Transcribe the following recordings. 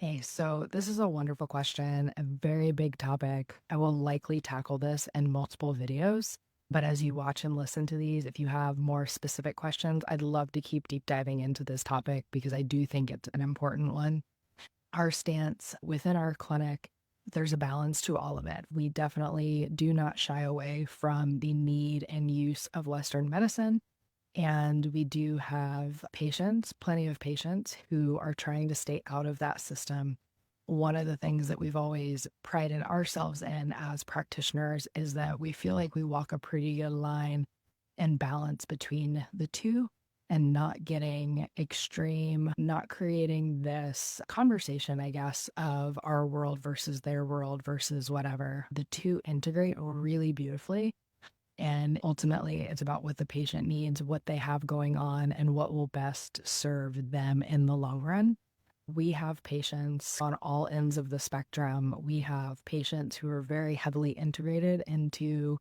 Hey, so this is a wonderful question, a very big topic. I will likely tackle this in multiple videos, but as you watch and listen to these, if you have more specific questions, I'd love to keep deep diving into this topic because I do think it's an important one. Our stance within our clinic, there's a balance to all of it. We definitely do not shy away from the need and use of Western medicine. And we do have patients, plenty of patients who are trying to stay out of that system. One of the things that we've always prided ourselves in as practitioners is that we feel like we walk a pretty good line and balance between the two and not getting extreme, not creating this conversation, I guess, of our world versus their world versus whatever. The two integrate really beautifully. And ultimately, it's about what the patient needs, what they have going on, and what will best serve them in the long run. We have patients on all ends of the spectrum. We have patients who are very heavily integrated into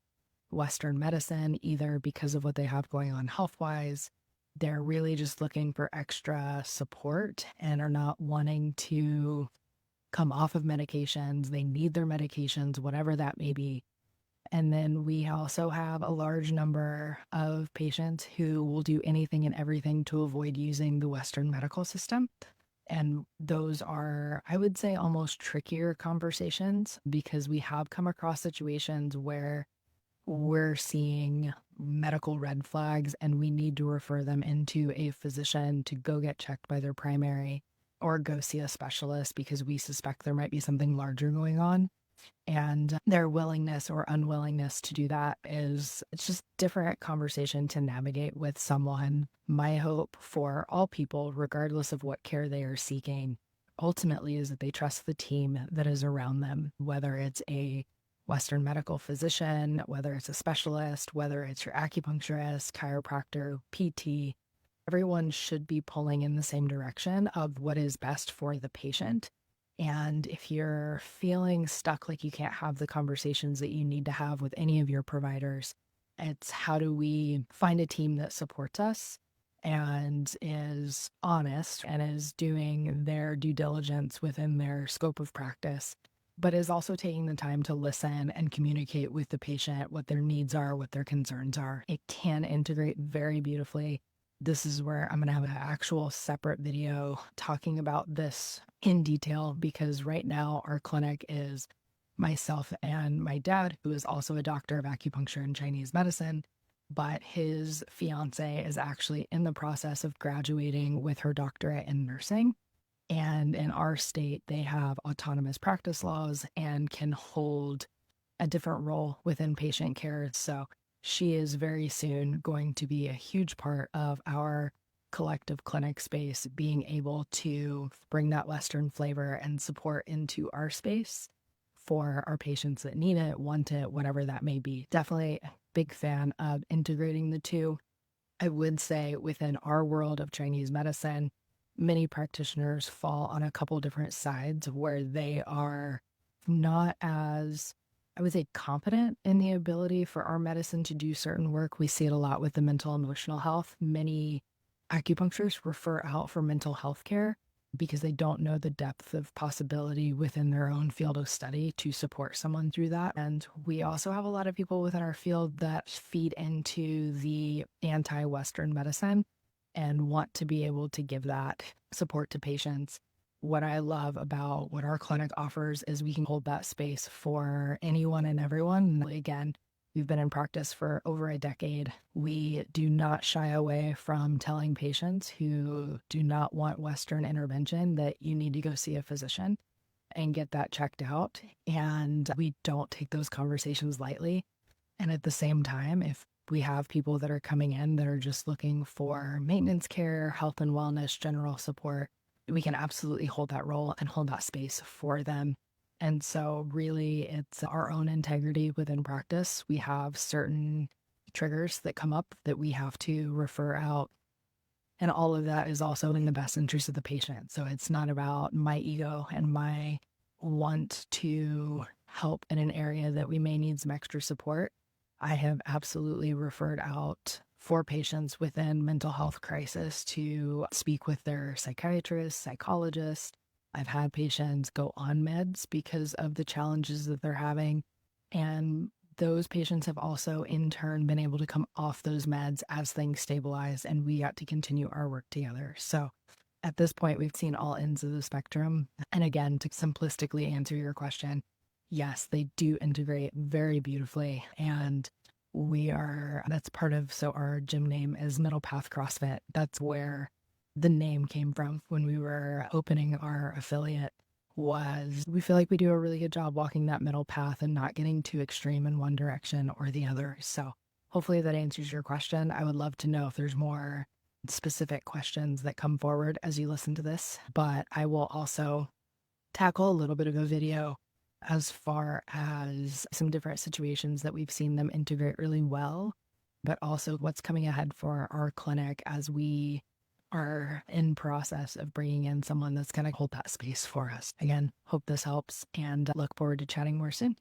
Western medicine, either because of what they have going on health wise. They're really just looking for extra support and are not wanting to come off of medications. They need their medications, whatever that may be. And then we also have a large number of patients who will do anything and everything to avoid using the Western medical system. And those are, I would say, almost trickier conversations because we have come across situations where we're seeing medical red flags and we need to refer them into a physician to go get checked by their primary or go see a specialist because we suspect there might be something larger going on. And their willingness or unwillingness to do that is it's just different conversation to navigate with someone. My hope for all people, regardless of what care they are seeking, ultimately is that they trust the team that is around them, whether it's a Western medical physician, whether it's a specialist, whether it's your acupuncturist, chiropractor, PT. Everyone should be pulling in the same direction of what is best for the patient. And if you're feeling stuck, like you can't have the conversations that you need to have with any of your providers, it's how do we find a team that supports us and is honest and is doing their due diligence within their scope of practice, but is also taking the time to listen and communicate with the patient what their needs are, what their concerns are. It can integrate very beautifully. This is where I'm going to have an actual separate video talking about this in detail because right now our clinic is myself and my dad, who is also a doctor of acupuncture and Chinese medicine, but his fiance is actually in the process of graduating with her doctorate in nursing. And in our state, they have autonomous practice laws and can hold a different role within patient care. So she is very soon going to be a huge part of our collective clinic space, being able to bring that Western flavor and support into our space for our patients that need it, want it, whatever that may be. Definitely a big fan of integrating the two. I would say within our world of Chinese medicine, many practitioners fall on a couple different sides where they are not as, I would say, competent in the ability for our medicine to do certain work. We see it a lot with the mental emotional health. Many acupuncturists refer out for mental health care because they don't know the depth of possibility within their own field of study to support someone through that. And we also have a lot of people within our field that feed into the anti-Western medicine and want to be able to give that support to patients. What I love about what our clinic offers is we can hold that space for anyone and everyone. Again, we've been in practice for over a decade. We do not shy away from telling patients who do not want Western intervention that you need to go see a physician and get that checked out. And we don't take those conversations lightly. And at the same time, if we have people that are coming in that are just looking for maintenance care, health and wellness, general support, we can absolutely hold that role and hold that space for them. And so, really, it's our own integrity within practice. We have certain triggers that come up that we have to refer out. And all of that is also in the best interest of the patient. So, it's not about my ego and my want to help in an area that we may need some extra support. I have absolutely referred out for patients within mental health crisis to speak with their psychiatrist, psychologist, I've had patients go on meds because of the challenges that they're having. And those patients have also, in turn, been able to come off those meds as things stabilize and we got to continue our work together. So at this point, we've seen all ends of the spectrum. And again, to simplistically answer your question, yes, they do integrate very beautifully. And that's part of, so our gym name is Middle Path CrossFit. That's where the name came from when we were opening our affiliate. Was we feel like we do a really good job walking that middle path and not getting too extreme in one direction or the other. So hopefully that answers your question. I would love to know if there's more specific questions that come forward as you listen to this, but I will also tackle a little bit of a video as far as some different situations that we've seen them integrate really well, but also what's coming ahead for our clinic as we are in process of bringing in someone that's going to hold that space for us. Again, hope this helps and look forward to chatting more soon.